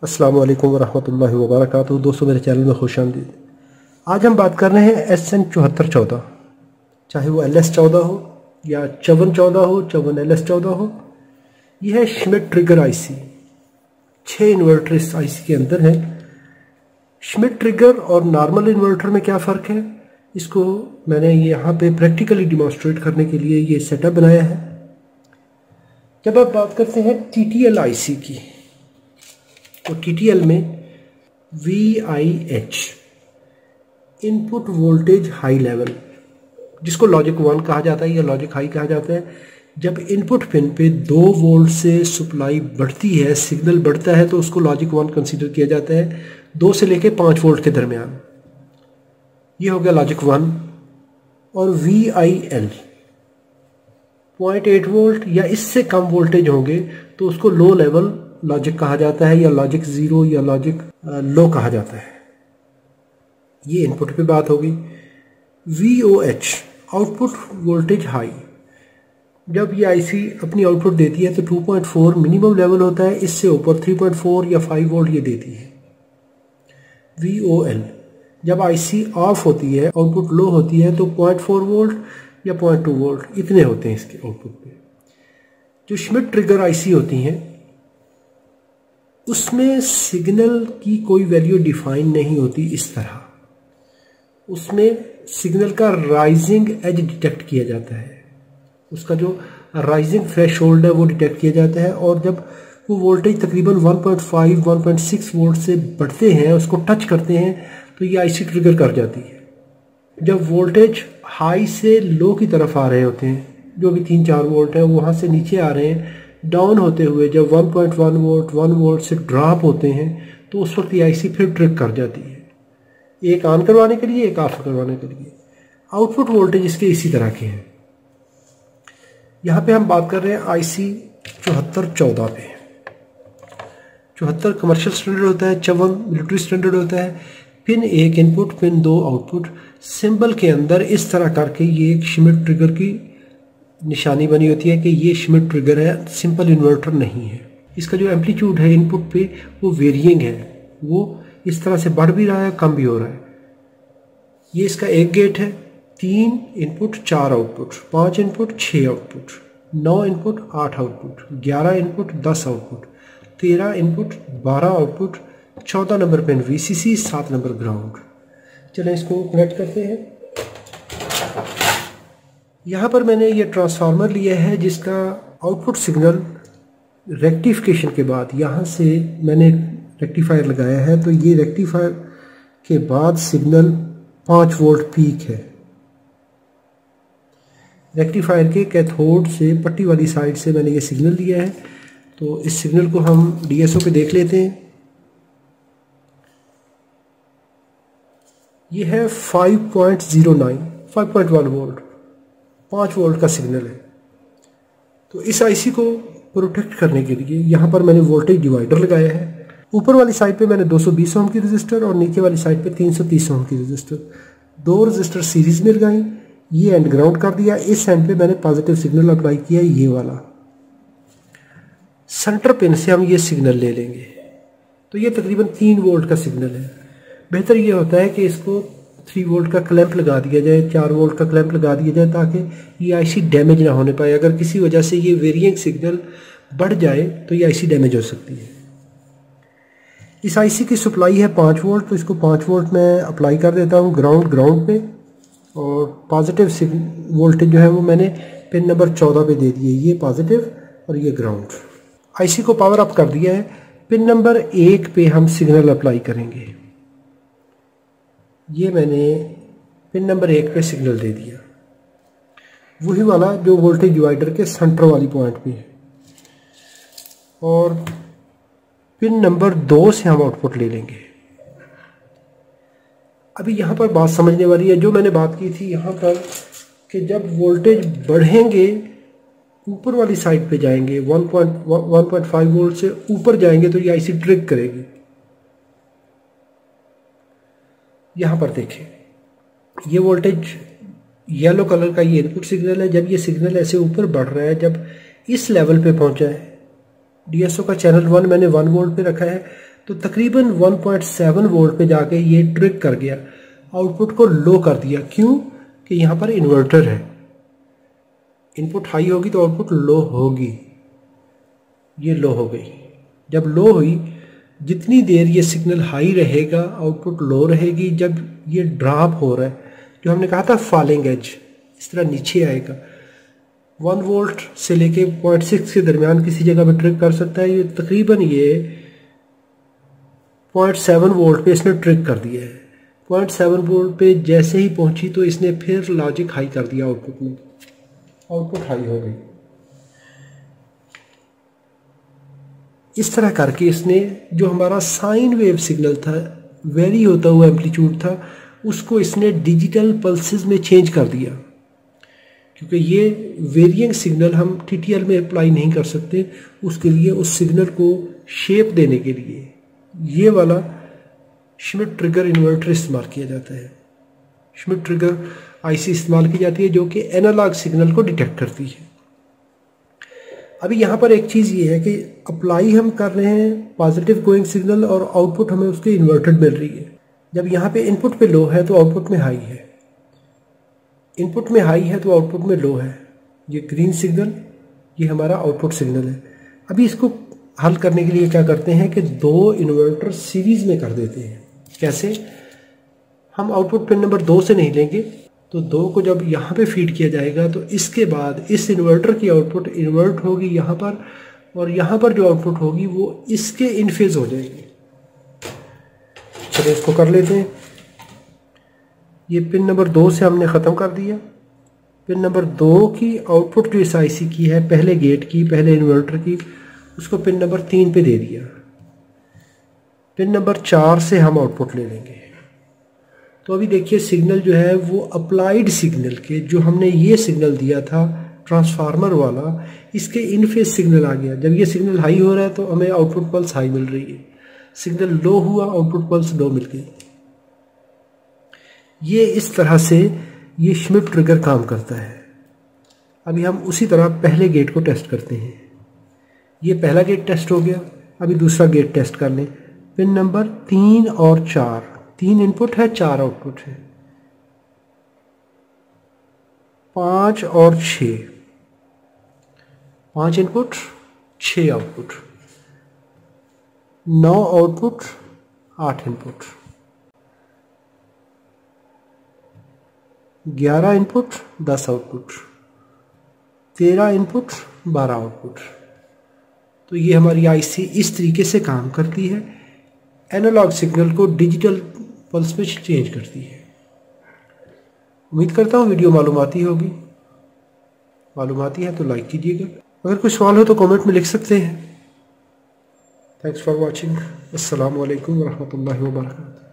अस्सलाम वालेकुम वरहमतुल्लाहि वबरकातुहू। दोस्तों मेरे चैनल में खुश आमदीद। आज हम बात कर रहे हैं SN7414, चाहे वो LS14 हो या 5414 हो, 54LS14 हो। यह है श्मिट ट्रिगर IC। 6 इन्वर्टर इस IC के अंदर है। श्मिट ट्रिगर और नॉर्मल इन्वर्टर में क्या फ़र्क है, इसको मैंने यहाँ पे प्रैक्टिकली डिमॉन्स्ट्रेट करने के लिए ये सेटअप बनाया है। जब आप बात करते हैं TTL IC की, तो TTL में VIH input voltage high level, जिसको लॉजिक 1 कहा जाता है या लॉजिक हाई कहा जाता है, जब इनपुट पिन पे 2 वोल्ट से सप्लाई बढ़ती है, सिग्नल बढ़ता है, तो उसको लॉजिक 1 कंसीडर किया जाता है। 2 से लेके 5 वोल्ट के दरमियान, ये हो गया लॉजिक 1। और VIL 0.8 वोल्ट या इससे कम वोल्टेज होंगे तो उसको लो लेवल लॉजिक कहा जाता है, या लॉजिक 0 या लॉजिक लो कहा जाता है। ये इनपुट पे बात होगी। VOH आउटपुट वोल्टेज हाई, जब ये IC अपनी आउटपुट देती है तो 2.4 मिनिमम लेवल होता है, इससे ऊपर 3.4 या 5 वोल्ट ये देती है। VOL जब IC ऑफ होती है, आउटपुट लो होती है, तो 0.4 वोल्ट या 0.2 वोल्ट इतने होते हैं इसके आउटपुट पे। जो श्मिट ट्रिगर IC होती हैं उसमें सिग्नल की कोई वैल्यू डिफाइन नहीं होती इस तरह। उसमें सिग्नल का राइजिंग एज डिटेक्ट किया जाता है, उसका जो राइजिंग थ्रेशोल्ड है वो डिटेक्ट किया जाता है, और जब वो वोल्टेज तकरीबन 1.5 1.6 वोल्ट से बढ़ते हैं, उसको टच करते हैं, तो ये IC ट्रिगर कर जाती है। जब वोल्टेज हाई से लो की तरफ आ रहे होते हैं, जो भी 3-4 वोल्ट है वहाँ से नीचे आ रहे हैं, डाउन होते हुए जब 1.1 वोल्ट 1 वोल्ट से ड्रॉप होते हैं, तो उस वक्त ये IC फिर ट्रिग कर जाती है, एक ऑन करवाने के लिए, एक ऑफ करवाने के लिए। आउटपुट वोल्टेज इसके इसी तरह के हैं। यहाँ पे हम बात कर रहे हैं IC 7414 पे। 74 कमर्शियल स्टैंडर्ड होता है, 54 मिलिट्री स्टैंडर्ड होता है। Pin 1 input, pin 2 output. Symbol के अंदर इस तरह करके ये एक श्मिट ट्रिगर की निशानी बनी होती है कि ये श्मिट ट्रिगर है, सिंपल इन्वर्टर नहीं है। इसका जो एम्पलीट्यूड है इनपुट पे वो वेरिएंग है, वो इस तरह से बढ़ भी रहा है, कम भी हो रहा है। ये इसका एक गेट है, 3 input 4 output, 5 input 6 output, 9 input 8 output, 11 input 10 output, 13 input 12 output, 14 number pin VCC, 7 number ground. चलें इसको कनेक्ट करते हैं। यहाँ पर मैंने ये ट्रांसफार्मर लिया है जिसका आउटपुट सिग्नल रेक्टिफिकेशन के बाद, यहाँ से मैंने रेक्टिफायर लगाया है, तो ये रेक्टिफायर के बाद सिग्नल 5 वोल्ट पीक है। रेक्टिफायर के कैथोड से पट्टी वाली साइड से मैंने ये सिग्नल लिया है, तो इस सिग्नल को हम DSO पे देख लेते हैं। ये है 5.1 वोल्ट, 5 वोल्ट का सिग्नल है। तो इस IC को प्रोटेक्ट करने के लिए यहाँ पर मैंने वोल्टेज डिवाइडर लगाया है। ऊपर वाली साइड पे मैंने 220 ओम की रजिस्टर और नीचे वाली साइड पे 330 ओम की रजिस्टर, 2 रजिस्टर सीरीज में लगाई। ये एंड ग्राउंड कर दिया। इस एंड पे मैंने पॉजिटिव सिग्नल अप्लाई किया, ये वाला। सेंटर पिन से हम ये सिग्नल ले लेंगे, तो ये तकरीबन 3 वोल्ट का सिग्नल है। बेहतर ये होता है कि इसको 3 वोल्ट का क्लैंप लगा दिया जाए, 4 वोल्ट का क्लैंप लगा दिया जाए, ताकि ये IC डैमेज ना होने पाए। अगर किसी वजह से ये वेरिएंग सिग्नल बढ़ जाए तो ये IC डैमेज हो सकती है। इस IC की सप्लाई है 5 वोल्ट, तो इसको 5 वोल्ट में अप्लाई कर देता हूँ ग्राउंड पे, और पॉजिटिव वोल्टेज जो है वो मैंने पिन नंबर 14 पे दे दिए, ये पॉजिटिव और ये ग्राउंड। IC को पावर अप कर दिया है। पिन नंबर 1 पे हम सिग्नल अप्लाई करेंगे। ये मैंने पिन नंबर 1 पे सिग्नल दे दिया, वही वाला जो वोल्टेज डिवाइडर के सेंटर वाली पॉइंट पे है। और पिन नंबर 2 से हम आउटपुट ले लेंगे। अभी यहाँ पर बात समझने वाली है, जो मैंने बात की थी यहाँ पर कि जब वोल्टेज बढ़ेंगे, ऊपर वाली साइड पे जाएंगे, 1.5 वोल्ट से ऊपर जाएंगे, तो ये IC ट्रिग करेगी। यहाँ पर देखें, ये वोल्टेज येलो कलर का ये इनपुट सिग्नल है। जब ये सिग्नल ऐसे ऊपर बढ़ रहा है, जब इस लेवल पे पहुंचा है, DSO का चैनल 1 मैंने 1 वोल्ट पे रखा है, तो तकरीबन 1.7 वोल्ट पे जाके ये ट्रिग कर गया, आउटपुट को लो कर दिया। क्यों? कि यहाँ पर इन्वर्टर है, इनपुट हाई होगी तो आउटपुट लो होगी। ये लो हो गई। जब लो हुई, जितनी देर ये सिग्नल हाई रहेगा आउटपुट लो रहेगी। जब ये ड्रॉप हो रहा है, जो हमने कहा था फॉलिंग एज, इस तरह नीचे आएगा। 1 वोल्ट से लेके 0.6 के दरमियान किसी जगह पे ट्रिग कर सकता है। ये तकरीबन ये 0.7 वोल्ट पे इसने ट्रिग कर दिया है। 0.7 वोल्ट पे जैसे ही पहुंची तो इसने फिर लॉजिक हाई कर दिया आउटपुट में, आउटपुट हाई हो गई। इस तरह करके इसने जो हमारा साइन वेव सिग्नल था, वेरी होता हुआ एम्पलीट्यूड था, उसको इसने डिजिटल पल्सेस में चेंज कर दिया। क्योंकि ये वेरिएंट सिग्नल हम टीटीएल में अप्लाई नहीं कर सकते, उसके लिए उस सिग्नल को शेप देने के लिए ये वाला श्मिट ट्रिगर इन्वर्टर इस्तेमाल किया जाता है। श्मिट ट्रिगर आईसी इस्तेमाल की जाती है जो कि एनालॉग सिग्नल को डिटेक्ट करती है। अभी यहाँ पर एक चीज़ ये है कि अप्लाई हम कर रहे हैं पॉजिटिव गोइंग सिग्नल और आउटपुट हमें उसके इन्वर्टेड मिल रही है। जब यहाँ पे इनपुट पे लो है तो आउटपुट में हाई है, इनपुट में हाई है तो आउटपुट में लो है। ये ग्रीन सिग्नल, ये हमारा आउटपुट सिग्नल है। अभी इसको हल करने के लिए क्या करते हैं कि 2 इन्वर्टर सीरीज में कर देते हैं। कैसे? हम आउटपुट पिन नंबर 2 से नहीं लेंगे, तो 2 को जब यहाँ पे फीड किया जाएगा तो इसके बाद इस इन्वर्टर की आउटपुट इन्वर्ट होगी यहाँ पर, और यहाँ पर जो आउटपुट होगी वो इसके इन फेज हो जाएगी। चलिए इसको कर लेते हैं। ये पिन नंबर 2 से हमने ख़त्म कर दिया। पिन नंबर 2 की आउटपुट जो इस आईसी की है, पहले गेट की, पहले इन्वर्टर की, उसको पिन नंबर 3 पे दे दिया। पिन नंबर 4 से हम आउटपुट ले लेंगे। तो अभी देखिए सिग्नल जो है वो अप्लाइड सिग्नल के, जो हमने ये सिग्नल दिया था ट्रांसफार्मर वाला, इसके इन फेज सिग्नल आ गया। जब ये सिग्नल हाई हो रहा है तो हमें आउटपुट पल्स हाई मिल रही है, सिग्नल लो हुआ आउटपुट पल्स लो मिल गई। ये इस तरह से ये श्मिट ट्रिगर काम करता है। अभी हम उसी तरह पहले गेट को टेस्ट करते हैं। ये पहला गेट टेस्ट हो गया, अभी दूसरा गेट टेस्ट कर लें। पिन नंबर 3 और 4, 3 इनपुट है, 4 आउटपुट है। 5 और 6, 5 input 6 output, 9 output 8 input, 11 input 10 output, 13 input 12 output. तो ये हमारी आईसी इस तरीके से काम करती है, एनालॉग सिग्नल को डिजिटल पल्स में चेंज करती है। उम्मीद करता हूँ वीडियो मालूमाती होगी। मालूमाती है तो लाइक कीजिएगा, अगर कोई सवाल हो तो कमेंट में लिख सकते हैं। Thanks for watching. अस्सलामु अलैकुम वरहमतुल्लाहि वबरकातुहू।